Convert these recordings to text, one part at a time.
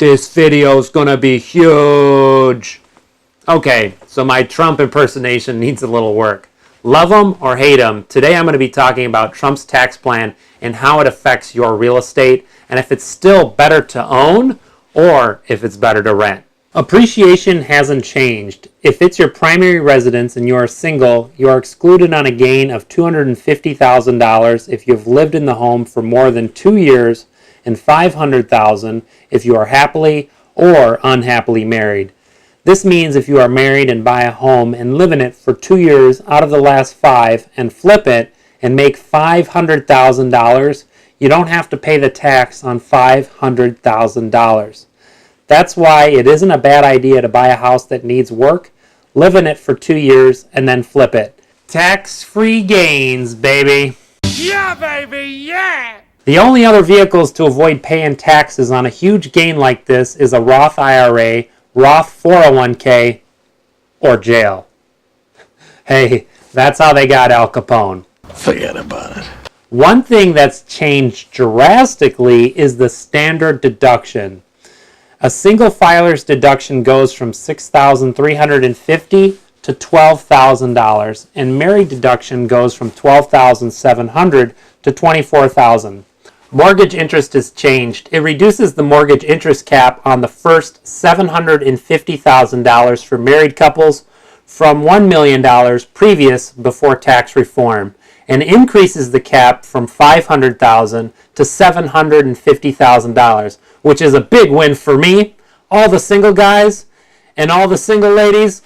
This video is gonna be huge. Okay, so my Trump impersonation needs a little work. Love him or hate him, today I'm going to be talking about Trump's tax plan and how it affects your real estate, and if it's still better to own or if it's better to rent. Appreciation hasn't changed. If it's your primary residence and you are single, you are excluded on a gain of $250,000 if you've lived in the home for more than 2 years, and $500,000 if you are happily or unhappily married. This means if you are married and buy a home and live in it for 2 years out of the last 5 and flip it and make $500,000, you don't have to pay the tax on $500,000. That's why it isn't a bad idea to buy a house that needs work, live in it for 2 years, and then flip it. Tax-free gains, baby. Yeah, baby, yeah! The only other vehicles to avoid paying taxes on a huge gain like this is a Roth IRA, Roth 401k, or jail. Hey, that's how they got Al Capone. Forget about it. One thing that's changed drastically is the standard deduction. A single filer's deduction goes from $6,350 to $12,000, and married deduction goes from $12,700 to $24,000. Mortgage interest has changed. It reduces the mortgage interest cap on the first $750,000 for married couples from $1 million previous before tax reform, and increases the cap from $500,000 to $750,000, which is a big win for me, all the single guys, and all the single ladies,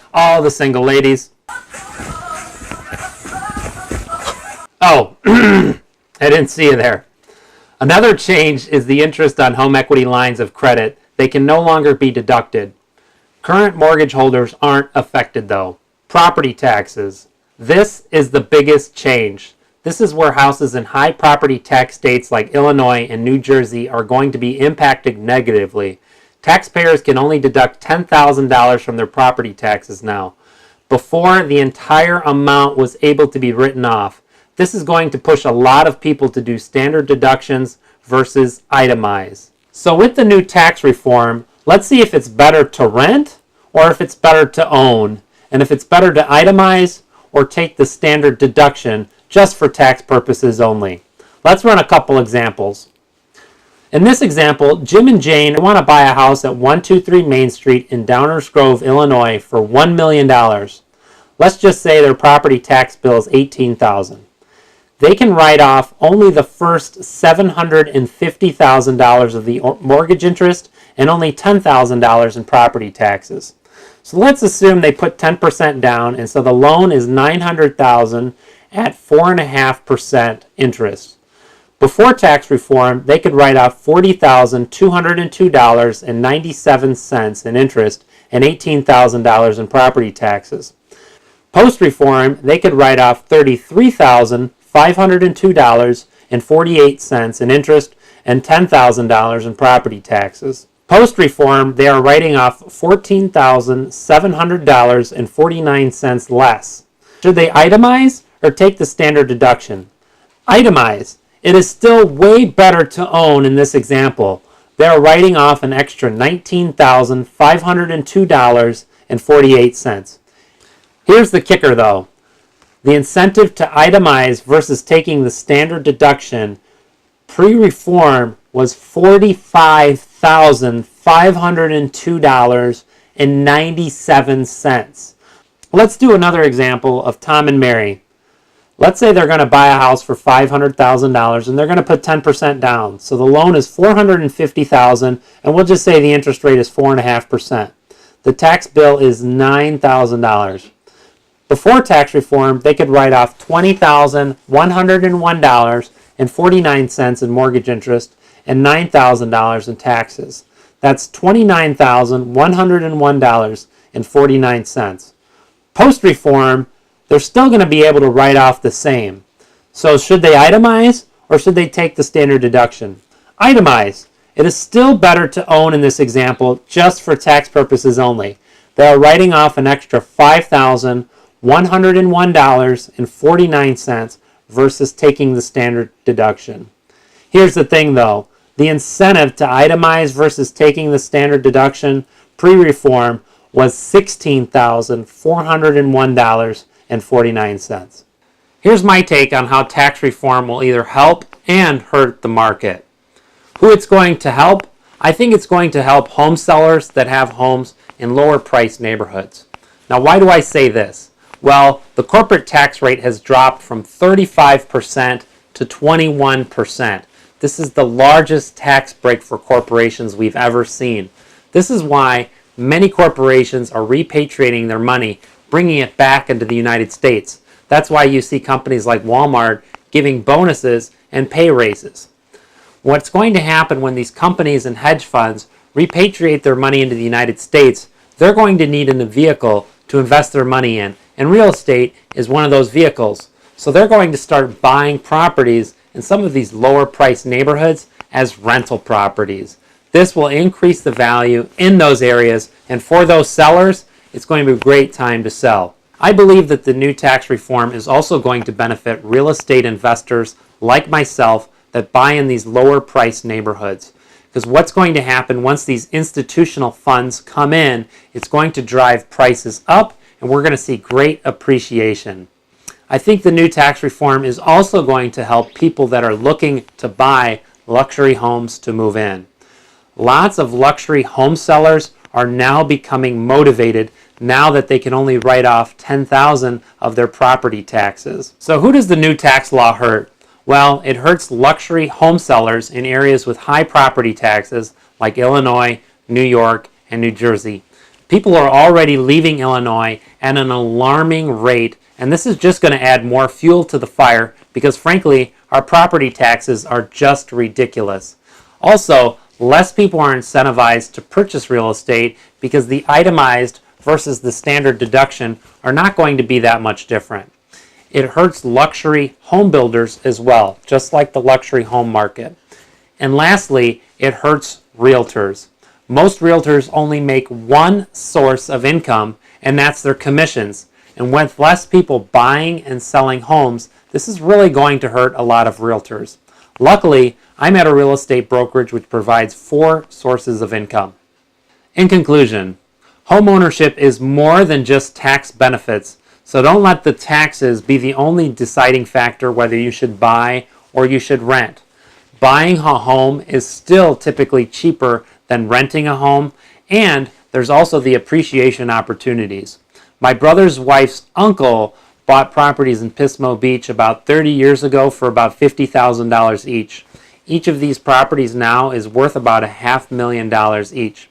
Oh, I didn't see you there. Another change is the interest on home equity lines of credit. They can no longer be deducted. Current mortgage holders aren't affected though. Property taxes. This is the biggest change. This is where houses in high property tax states like Illinois and New Jersey are going to be impacted negatively. Taxpayers can only deduct $10,000 from their property taxes now. Before, the entire amount was able to be written off. This is going to push a lot of people to do standard deductions versus itemize. So with the new tax reform, let's see if it's better to rent or if it's better to own, and if it's better to itemize or take the standard deduction just for tax purposes only. Let's run a couple examples. In this example, Jim and Jane want to buy a house at 123 Main Street in Downers Grove, Illinois for $1 million. Let's just say their property tax bill is $18,000. They can write off only the first $750,000 of the mortgage interest and only $10,000 in property taxes. So let's assume they put 10% down, and so the loan is $900,000 at 4.5% interest. Before tax reform, they could write off $40,202.97 in interest and $18,000 in property taxes. Post-reform, they could write off $33,502.48 in interest and $10,000 in property taxes. Post-reform, they are writing off $14,700.49 less. Should they itemize or take the standard deduction? Itemize. It is still way better to own in this example. They are writing off an extra $19,502.48. Here's the kicker though. The incentive to itemize versus taking the standard deduction pre-reform was $45,502.97. Let's do another example of Tom and Mary. Let's say they're going to buy a house for $500,000 and they're going to put 10% down. So the loan is $450,000 and we'll just say the interest rate is 4.5%. The tax bill is $9,000. Before tax reform, they could write off $20,101.49 in mortgage interest and $9,000 in taxes. That's $29,101.49. Post-reform, they're still going to be able to write off the same. So should they itemize or should they take the standard deduction? Itemize. It is still better to own in this example just for tax purposes only. They are writing off an extra $5,101.49 versus taking the standard deduction. Here's the thing though, The incentive to itemize versus taking the standard deduction pre-reform was $16,401.49. Here's my take on how tax reform will either help and hurt the market. Who it's going to help? I think it's going to help home sellers that have homes in lower price neighborhoods. Now, why do I say this? Well, the corporate tax rate has dropped from 35% to 21%. This is the largest tax break for corporations we've ever seen. This is why many corporations are repatriating their money, bringing it back into the United States. That's why you see companies like Walmart giving bonuses and pay raises. What's going to happen when these companies and hedge funds repatriate their money into the United States, they're going to need a vehicle to invest their money in, and real estate is one of those vehicles. So they're going to start buying properties in some of these lower priced neighborhoods as rental properties. This will increase the value in those areas, and for those sellers, it's going to be a great time to sell. I believe that the new tax reform is also going to benefit real estate investors like myself that buy in these lower priced neighborhoods. Because what's going to happen once these institutional funds come in, it's going to drive prices up, and we're going to see great appreciation. I think the new tax reform is also going to help people that are looking to buy luxury homes to move in. Lots of luxury home sellers are now becoming motivated now that they can only write off $10,000 of their property taxes. So who does the new tax law hurt? Well, it hurts luxury home sellers in areas with high property taxes like Illinois, New York, and New Jersey. People are already leaving Illinois at an alarming rate, and this is just going to add more fuel to the fire because, frankly, our property taxes are just ridiculous. Also, less people are incentivized to purchase real estate because the itemized versus the standard deduction are not going to be that much different. It hurts luxury home builders as well, just like the luxury home market. And lastly, it hurts realtors. Most realtors only make one source of income, and that's their commissions. And with less people buying and selling homes, this is really going to hurt a lot of realtors. Luckily, I'm at a real estate brokerage which provides 4 sources of income. In conclusion, home ownership is more than just tax benefits, so don't let the taxes be the only deciding factor whether you should buy or you should rent. Buying a home is still typically cheaper than renting a home, and there's also the appreciation opportunities. My brother's wife's uncle bought properties in Pismo Beach about 30 years ago for about $50,000 each. Each of these properties now is worth about $500,000 each.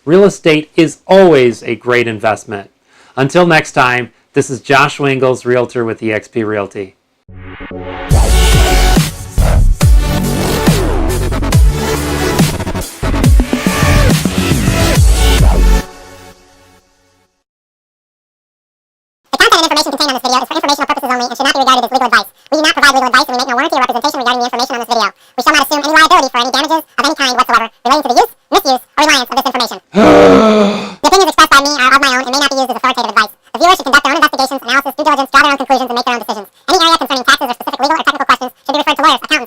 Real estate is always a great investment. Until next time, this is Josh Wingles, Realtor with eXp Realty. Information contained on this video is for informational purposes only and should not be regarded as legal advice. We do not provide legal advice and we make no warranty or representation regarding the information on this video. We shall not assume any liability for any damages of any kind whatsoever relating to the use, misuse, or reliance of this information. The opinions expressed by me are of my own and may not be used as authoritative advice. The viewers should conduct their own investigations, analysis, due diligence, draw their own conclusions, and make their own decisions. Any area concerning taxes or specific legal or technical questions should be referred to lawyers, accountants,